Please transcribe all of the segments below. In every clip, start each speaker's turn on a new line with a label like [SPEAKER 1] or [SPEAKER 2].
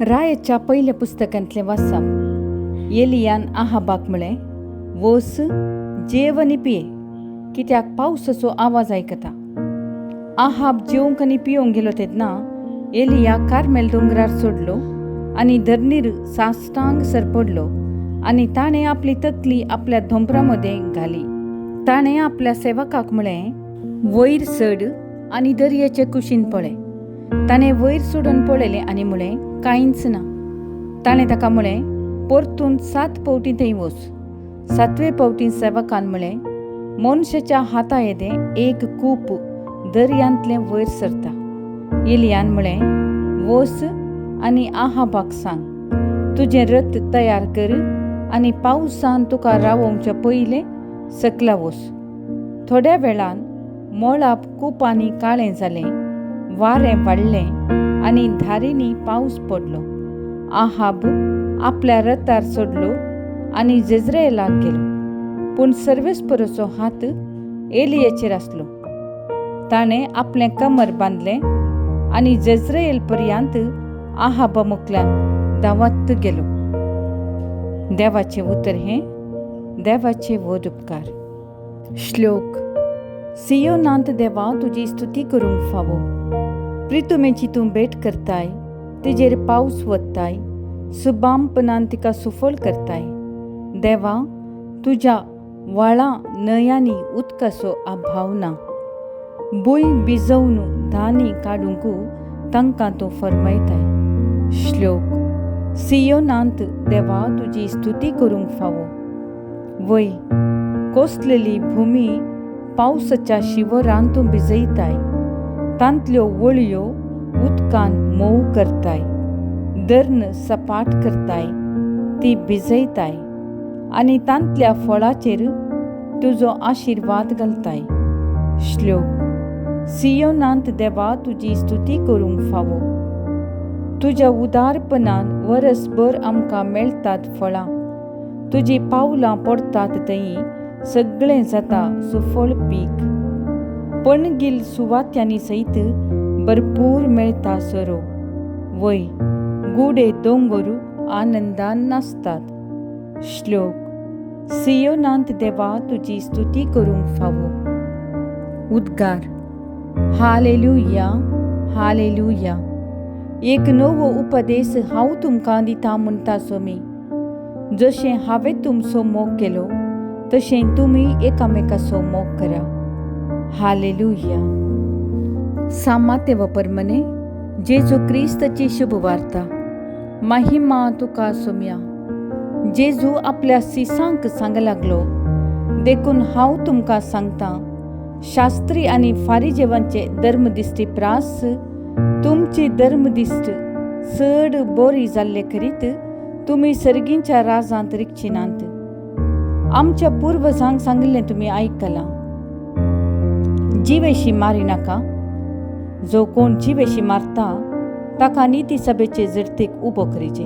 [SPEAKER 1] रायाच्या पहिल्या पुस्तकांतले वाचप एलियान आहाबाक म्हळें, वस जेव आनी पिये, कित्याक पावसाचो आवाज आयकता. आहाब जेवंक आनी पियोंक गेलो तेन्ना एलिया कार्मेल दोंगरार चडलो आनी धरणीर साश्टांग सरपडलो आनी ताणें आपली तकली आपल्या धोंपरा मदें घाली. ताणें आपल्या सेवकाक म्हळें, वयर चड आनी दर्याचे कुशीन पळय. ताणें वयर चडून पळयलें आनी म्हळें, कांयच ना. ताणें ताका म्हळें, परतून 7 फावटी थंय वच. 7वे फावटी सेवकान म्हळें, मनशाच्या हाता येदें एक कूप दर्यांतलें वयर सरता. एलियान म्हळें, वच आनी आहाबाक सांग, तुजें रथ तयार कर आनी पावसान तुका रावोवच्या पयलें सकला वच. थोड्या वेळान मळाब कुपांनी काळें जालें, वारें वाडलें आनी धारींनी पावस पडलो. आहाब आपल्या रथार चडलो आनी जेजरेलाक गेलो. पूण सर्वेस्पराचो हात एलियाचेर आसलो. ताणें आपलें कमर बांदलें आनी जेजरेल पर्यंत आहाबा मुखल्यान धांवत गेलो. देवाचें उतर हें देवाचे वड उपकार. श्लोक. सियोनांत देवा तुजी स्तुती करूंक फावो. प्रितुमेची तूं भेट करताय, तिजेर पावस वत्ताय, सुबामपणान तिका सुफळ करताय. देवा, तुज्या व्हाळां न्हंयांनी उदकाचो अभाव ना. भूंय भिजवून धानी काडूंक तांकां तूं फर्मयताय. श्लोक. सियोनांत देवा तुजी स्तुती करूंक फावो. वय, कोसलेली भुमी पावसाच्या शिवरान तूं भिजयताय. तांतल्यो वळयो उदकान मोव करताय. धर्ण सपाट करताय, ती भिजयताय आनी तांतल्या फळाचेर तुजो आशिर्वाद घालताय. श्लोक. सियोनांत देवा तुजी स्तुती करूंक फावो. तुज्या उदारपणान वरसभर आमकां मेळटात फळां. तुजी पावलां पडटात थंय सगळें जाता सुफळ पीक. पणगील सुवात्यांनी सयत भरपूर मेळटा सरो. वय, गुडे दोंगर आनंदान नाचतात. श्लोक. सियोनांत देवा तुजी स्तुती करूंक फावो. उद्गार. Hallelujah, hallelujah. एक नवो उपदेश हांव तुमकां दिता म्हणटासो मी. जशें हांवें तुमचो मोग केलो, तशें तुमी एकामेकाचो मोग करा. हालेलुया. सामाते परमने जेजू क्रिस्ताची शुभ वार्ता. महिमा तुका सोम्या. जेजू आपल्या सिसांक सांग लागलो, देखून हांव तुमकां सांगतां, शास्त्री आनी फारिजेवांचे धर्मदिश्टी प्रास तुमची धर्मदिश्ट चड बरी जाल्ले करीत तुमी सर्गींच्या राजांत रिगचिनांत. आमच्या पुर्वजांक सांगिल्लें तुमी आयकलां, जिवेशी मारी नाका. जो कोण जिवेशी मारता ताका निती सभेचे जर्तेक उबो करीचे.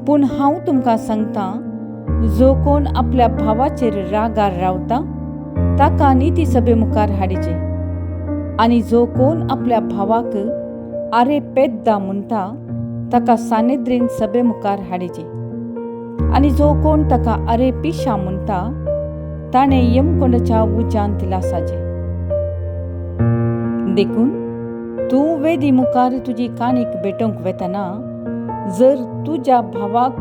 [SPEAKER 1] पूण हांव तुमकां सांगतां, जो कोण आपल्या भावाचेर रागार रावता ताका निती सभे मुखार हाडिचे. आनी जो कोण आपल्या भावाक आरे पेद्दा म्हणटा ताका सानेद्रीन सभे मुखार हाडिचे. आनी जो कोण ताका आरे पिशा म्हणटा ताणें यमकोंडाच्या उज्यांत लासाचे. देखून तूं वेदी मुखार तुजी काणीक भेटोवंक वेतना जर तुज्या भावाक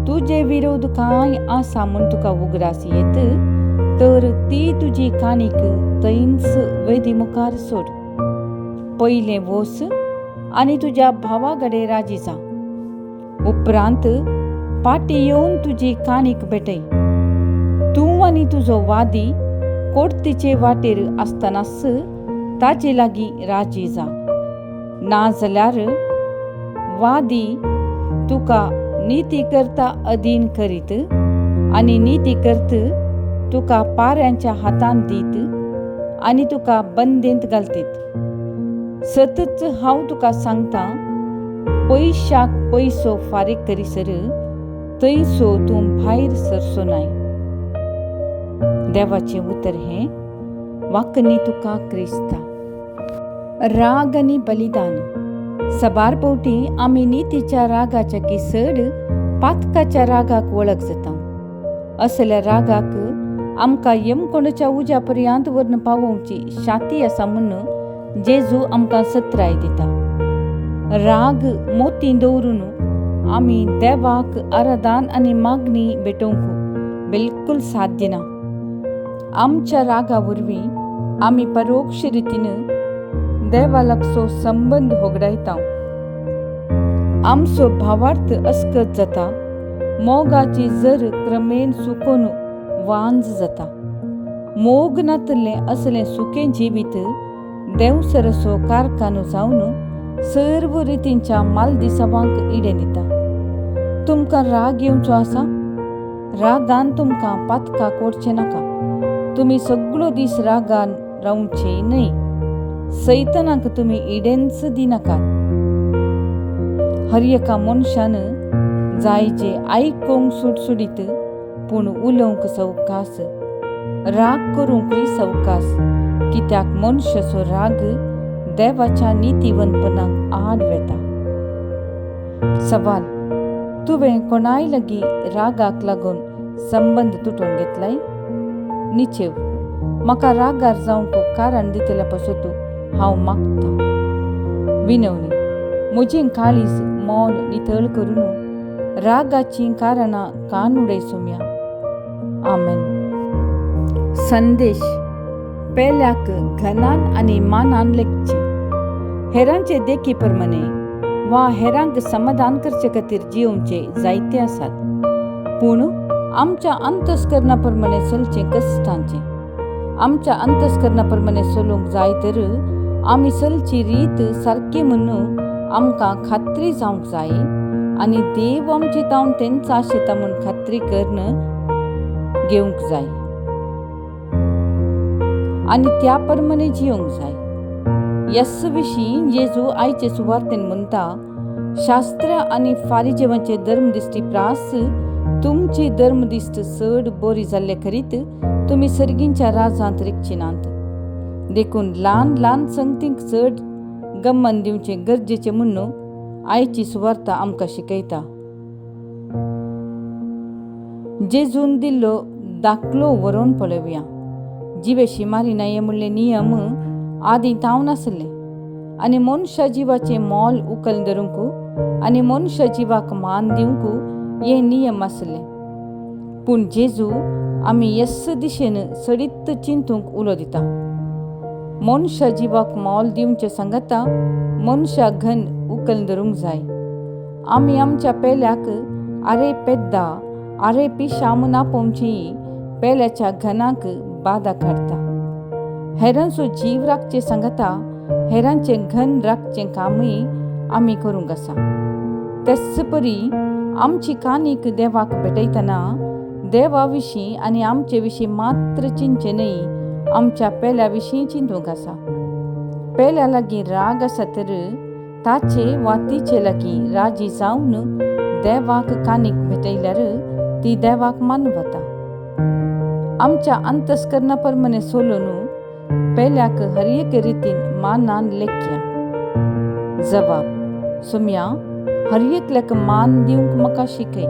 [SPEAKER 1] तुजे विरोध कांय आसा म्हूण तुका उगडास येत, तर ती तुजी काणीक थंयच वेदी मुखार सोड. पयलें वच आनी तुज्या भावा कडेन राजी जा. उपरांत फाटीं येवन तुजी काणीक भेटय. तूं आनी तुजो वादी कोर्टीचे वाटेर आसतनाच ताचे लागीं राजी जा. नाजाल्यार वादी तुका नितीकर्ता अधीन करीत आनी नितीकर्त तुका पाऱ्यांच्या हातांत दीत आनी तुका बंदेंत घालतीत. सतत हांव तुका सांगतां, पयशाक पयसो फारीक करीसर थंयसो तूं भायर सरचो नाय. देवाचें उतर हें वाकनी तुका क्रिस्ता. राग आनी बलिदान. सबार पोवटी आमी नितीच्या रागाच्या किसड पातकाच्या रागाक वळख जाता. असल्या रागाक आमकां यमकोंडच्या उज्या पर्यंत व्हरून पावोवची शाती आसा म्हूण जेजू आमकां सत्राय दिता. राग मोती दवरून आमी देवाक आराधन आनी मागणी भेटोवंक बिलकुल साध्य ना. आमच्या रागा वरवीं आमी परोक्ष रितीन देवा लागसो संबंद होगडायता. आमचो भावार्थ अस्कत जाता. मोगाची जर क्रमेन सुकोवन वांज जाता. मोगनातलें असलें सुखें जिवीत देवसरसो कारखानो जावन सर्व रितींच्या मालदिसावांक इडेन येता. तुमकां राग येवचो आसा? रागान तुमकां पातकाक ओडचें नाका. तुमी सगळो दीस रागान रावचें न्हय. सैतानाक तुमी इडेनच दिनाकात. हर एका मनशान जायचे आयकोंक सुटसुडीत पूण उलोवंक सवकास, राग करूंकय सवकास, कित्याक मनशाचो राग देवाच्या नितीवंतपणाक आड वेता. सवाल: तुवें कोणाय लागीं रागाक लागून संबंद तुटोवन घेतलाय? निचेव: म्हाका रागार जावंक कारण दितल्या पासून हांव मागतां. विनवणी: म्हजें काळीज मोल नितळ करून रागाचीं कारणां कान उडय सोम्या. आमेन. संदेश: पेल्याक घनान आनी मानान लेखचें. हेरांचे देखी प्रमाणे वा हेरांक समाधान करचे खातीर जिवोवचे जायते आसात. पूण आमच्या अंतस्करणा प्रमाणे चलचें कश्टांचें. आमच्या अंतस्करणा प्रमाणे चलूंक जाय तर आमी चलची रीत सारकी म्हणून आमकां खात्री जावंक जाय आनी देव आमची तावन तेंच आशेता म्हूण खात्री करून घेवंक जाय आनी त्या प्रमाणे जिवंक जाय. यस्स विशीं जेजू आयचे सुवार्तेन म्हणटा: शास्त्र आनी फारिजेवांचे धर्मदिश्टी प्रास तुमची धर्मदिश्ट चड बरी जाल्ले खरीत तुमी सर्गींच्या राजांत रिगची नात. देखून ल्हान ल्हान संगतींक चड गम्मन दिवचें गरजेचें म्हणून आयची सुवार्ता आमकां शिकयता. जेजून दिल्लो दाखलो व्हरोन पळोवया. जिवे शिमारी न्हये म्हणले नियम आदीं तावन नासले आनी मनशा जिवाचें मोल उखल धरूंक आनी मनशा जिवाक मान दिवंक हे नियम आसले. पूण जेजू आमी यस्स दिशेन सडीत चिंतूंक उलो दिता. मनशा जिवाक मोल दिवचे सांगता मनशा घन उखल धरूंक जाय. आमी आमच्या पेल्याक आरे पेद्दा आरे पिशा म्हूण आपोवची पेल्याच्या घनाक बादा काडटा. हेरांचो जीव राखचे सांगता हेरांचें घन राखचें कामय आमी करूंक आसा. तेच परी आमची कानीक देवाक भेटयतना देवा विशीं आनी आमचे विशीं मात्र चिंतचें न्हय, आमच्या पेल्या विशीं चिंतूंक आसा. पेल्या लागीं राग आसा तर ताचे वा तिचे लागीं राजी जावन देवाक कानीक भेटयल्यार ती देवाक मान वता. आमच्या अंतस्करणा प्रमाणे चलून पेल्याक हर एक रितीन मानान लेखया. जवाब: सोम्या, हर एकल्याक मान दिवंक म्हाका शिकय.